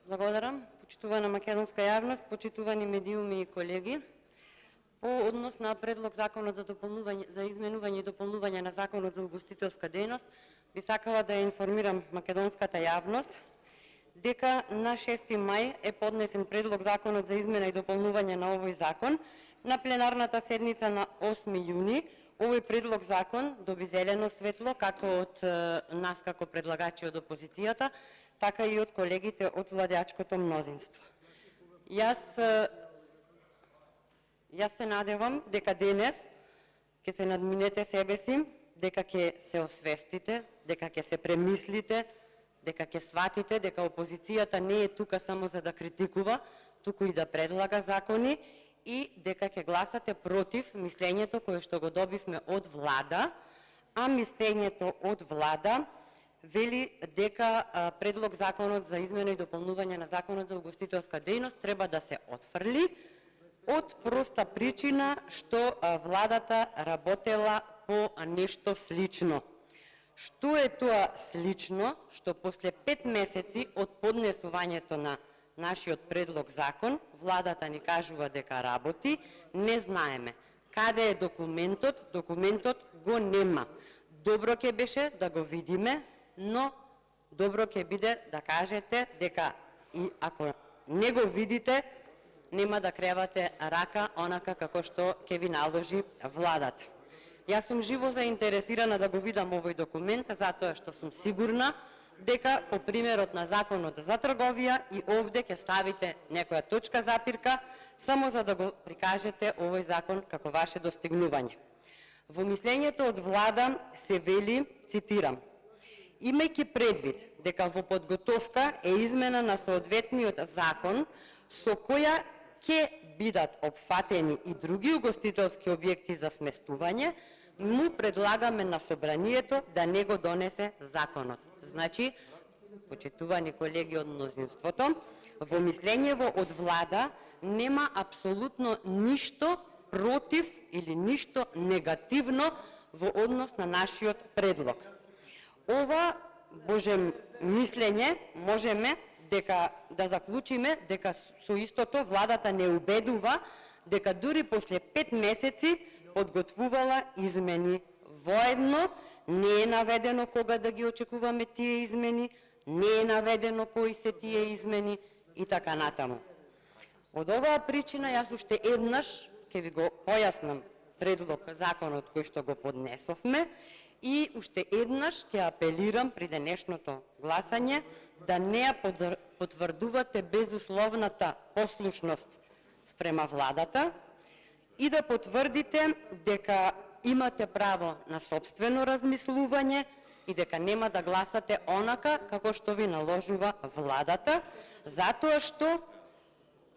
Благодарам. Почитувана македонска јавност, почитувани медиуми и колеги. По однос на предлог Законот за изменување и дополнување на Законот за угостителска дејност, би сакала да ја информирам македонската јавност дека на 6 мај е поднесен предлог Законот за измена и дополнување на овој закон. На пленарната седница на 8 јуни овој предлог закон доби зелено светло како од нас како предлагачи од опозицијата, така и од колегите од владеачкото мнозинство. Јас се надевам дека денес ќе се надминете себе си, дека ќе се освестите, дека ќе се премислите, дека ќе сватите дека опозицијата не е тука само за да критикува, туку и да предлага закони и дека ќе гласате против мислењето кое што го добивме од влада, а мислењето од влада вели дека предлог Законот за измена и дополнување на Законот за угостителска дејност треба да се отфрли од проста причина што владата работела по нешто слично. Што е тоа слично што после 5 месеци од поднесувањето на нашиот предлог закон, владата ни кажува дека работи, не знаеме. Каде е документот? Документот го нема. Добро ќе беше да го видиме, но добро ќе биде да кажете дека и ако не го видите, нема да кревате рака онака како што ќе ви наложи владата. Јас сум живо заинтересирана да го видам овој документ, затоа што сум сигурна дека по примерот на Законот за трговија и овде ќе ставите некоја точка запирка само за да го прикажете овој закон како ваше достигнување. Во мислењето од влада се вели, цитирам: имајќи предвид дека во подготовка е измена на соодветниот закон со која ќе бидат опфатени и други угостителски објекти за сместување, му предлагаме на собранието да не го донесе законот. Значи, почитувани колеги од мнозинството, во мислењево од влада нема апсолутно ништо против или ништо негативно во однос на нашиот предлог. Ова Боже мислење можеме дека да заклучиме дека со истото владата не убедува дека дури после 5 месеци подготвувала измени. Воедно не е наведено кога да ги очекуваме тие измени, не е наведено кои се тие измени и така натаму. Од оваа причина јас уште еднаш ќе ви го појаснам предлог законот кој што го поднесовме и уште еднаш ќе апелирам при денешното гласање да не ја потврдувате безусловната послушност спрема владата и да потврдите дека имате право на сопствено размислување и дека нема да гласате онака како што ви наложува владата, затоа што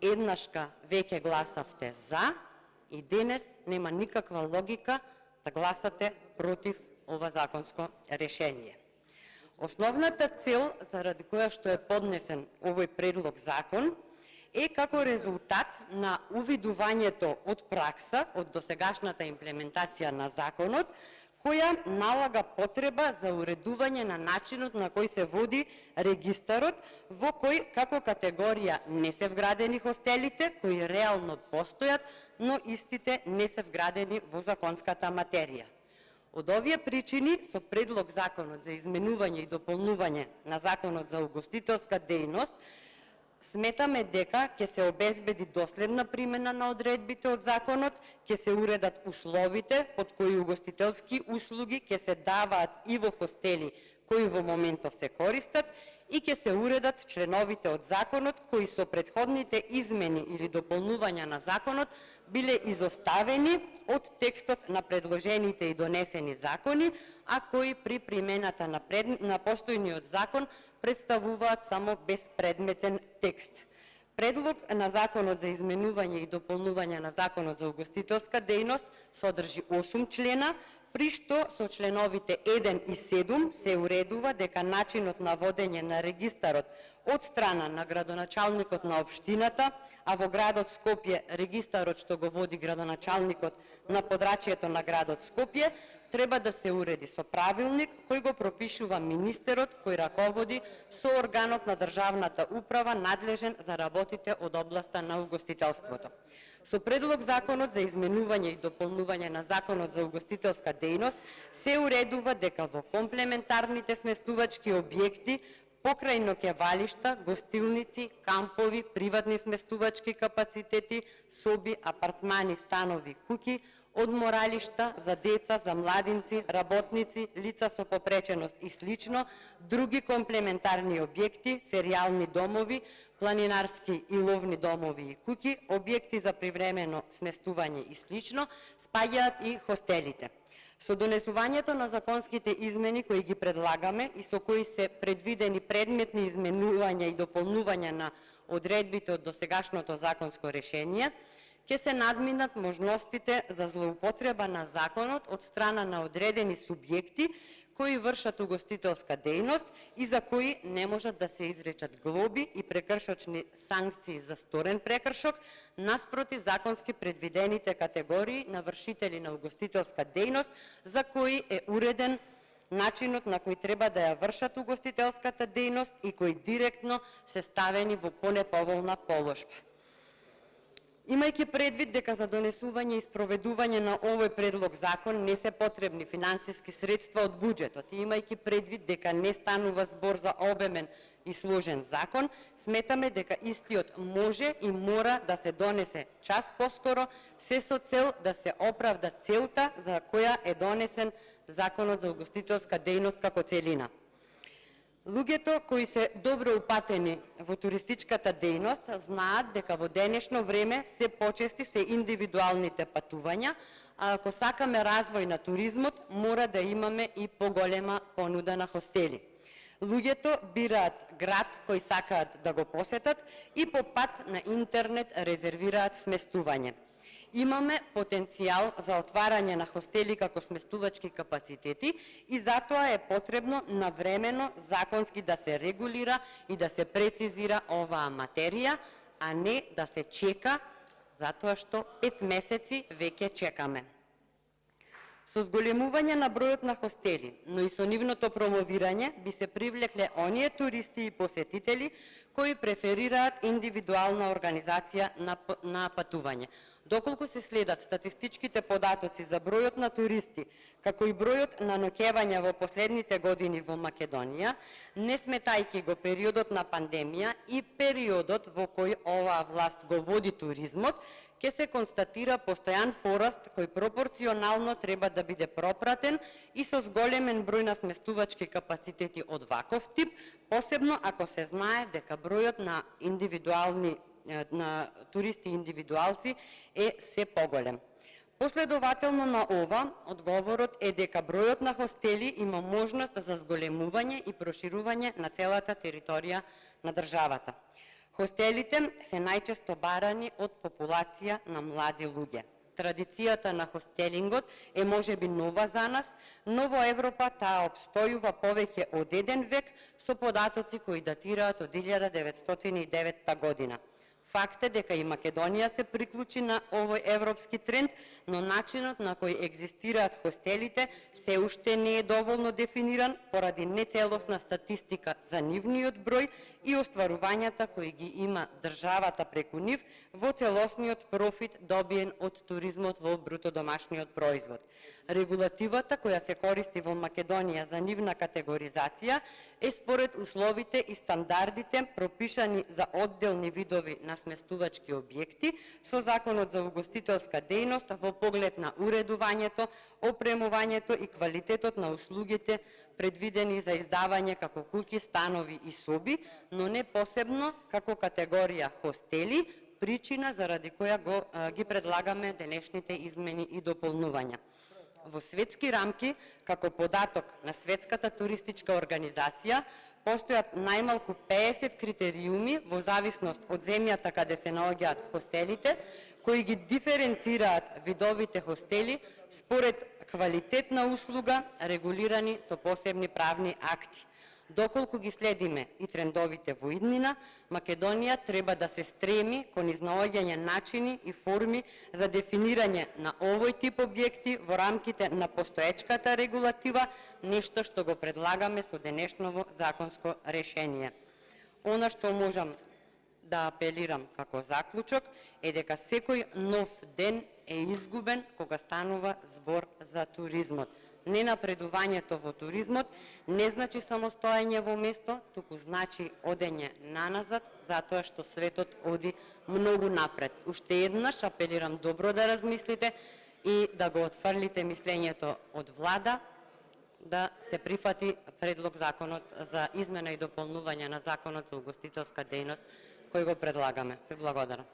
еднашка веќе гласавте за и денес нема никаква логика да гласате против ова законско решение. Основната цел заради која што е поднесен овој предлог закон е како резултат на увидувањето од пракса од досегашната имплементација на законот, која налага потреба за уредување на начинот на кој се води регистарот, во кој како категорија не се вградени хостелите, кои реално постојат, но истите не се вградени во законската материја. Од овие причини, со предлог Законот за изменување и дополнување на Законот за угостителска дејност, сметаме дека ќе се обезбеди доследна примена на одредбите од законот, ќе се уредат условите под кои угостителски услуги ќе се даваат и во хостели кои во моментов се користат и ќе се уредат членовите од законот кои со претходните измени или дополнувања на законот биле изоставени од текстот на предложените и донесени закони, а кои при примената на постојниот закон представуваат само безпредметен текст. Предлог на Законот за изменување и дополнување на Законот за угостителска дејност содржи 8 члена, при што со членовите 1 и 7 се уредува дека начинот на водење на регистарот од страна на градоначалникот на општината, а во градот Скопје регистарот што го води градоначалникот на подрачјето на градот Скопје, треба да се уреди со правилник кој го пропишува министерот кој раководи со органот на државната управа надлежен за работите од областа на угостителството. Со предлог законот за изменување и дополнување на законот за угостителска дејност се уредува дека во комплементарните сместувачки објекти покрај ноќевалишта, гостилници, кампови, приватни сместувачки капацитети, соби, апартмани, станови, куќи, одморалишта за деца, за младинци, работници, лица со попреченост и слично, други комплементарни објекти, феријални домови, планинарски и ловни домови и куќи, објекти за привремено сместување и слично, спаѓаат и хостелите. Со донесувањето на законските измени кои ги предлагаме и со кои се предвидени предметни изменувања и дополнувања на одредбите од досегашното законско решение, ќе се надминат можностите за злоупотреба на законот од страна на одредени субјекти кои вршат угостителска дејност и за кои не можат да се изречат глоби и прекршочни санкции за сторен прекршок, наспроти законски предвидените категории на вршители на угостителска дејност за кои е уреден начинот на кој треба да ја вршат угостителската дејност и кои директно се ставени во понеповолна положба. Имајќи предвид дека за донесување и спроведување на овој предлог закон не се потребни финансиски средства од буџетот и имајќи предвид дека не станува збор за обемен и сложен закон, сметаме дека истиот може и мора да се донесе час поскоро, се со цел да се оправда целта за која е донесен Законот за угостителска дејност како целина. Луѓето кои се добро упатени во туристичката дејност знаат дека во денешно време се почести се индивидуалните патувања, а ако сакаме развој на туризмот, мора да имаме и поголема понуда на хостели. Луѓето бираат град кој сакаат да го посетат и по пат на интернет резервираат сместување. Имаме потенцијал за отварање на хостели како сместувачки капацитети и затоа е потребно навремено законски да се регулира и да се прецизира оваа материја, а не да се чека, затоа што 5 месеци веќе чекаме. Со зголемување на бројот на хостели, но и со нивното промовирање би се привлекле оние туристи и посетители кои преферираат индивидуална организација на патување. Доколку се следат статистичките податоци за бројот на туристи, како и бројот на ноќевања во последните години во Македонија, не сметајќи го периодот на пандемија и периодот во кој оваа власт го води туризмот, ќе се констатира постојан пораст кој пропорционално треба да биде пропратен и со зголемен број на сместувачки капацитети од ваков тип, посебно ако се знае дека бројот на туристи индивидуалци е се поголем. Последователно на ова, одговорот е дека бројот на хостели има можност за зголемување и проширување на целата територија на државата. Хостелите се најчесто барани од популација на млади луѓе. Традицијата на хостелингот е можеби нова за нас, но во Европа таа обстојува повеќе од 1 век со податоци кои датираат од 1909 година. Факт е дека и Македонија се приклучи на овој европски тренд, но начинот на кој екзистираат хостелите се уште не е доволно дефиниран поради нецелосна статистика за нивниот број и остварувањата кои ги има државата преку нив во целосниот профит добиен од туризмот во бруто домашниот производ. Регулативата која се користи во Македонија за нивна категоризација е според условите и стандардите пропишани за одделни видови на сместувачки објекти со Законот за угостителска дејност во поглед на уредувањето, опремувањето и квалитетот на услугите предвидени за издавање како куќи, станови и соби, но не посебно како категорија хостели, причина заради која ги предлагаме денешните измени и дополнувања. Во светски рамки, како податок на Светската туристичка организација, постојат најмалку 50 критериуми во зависност од земјата каде се наоѓаат хостелите, кои ги диференцираат видовите хостели според квалитет на услуга, регулирани со посебни правни акти. Доколку ги следиме и трендовите во иднина, Македонија треба да се стреми кон изнаоѓање начини и форми за дефинирање на овој тип објекти во рамките на постоечката регулатива, нешто што го предлагаме со денешново законско решение. Она што можам да апелирам како заклучок е дека секој нов ден е изгубен кога станува збор за туризмот. Ненапредувањето во туризмот не значи само стоење во место, туку значи одење наназад, затоа што светот оди многу напред. Уште еднаш апелирам добро да размислите и да го отфрлите мислењето од влада, да се прифати предлог законот за измена и дополнување на законот за угостителска дејност кој го предлагаме. Ви благодарам.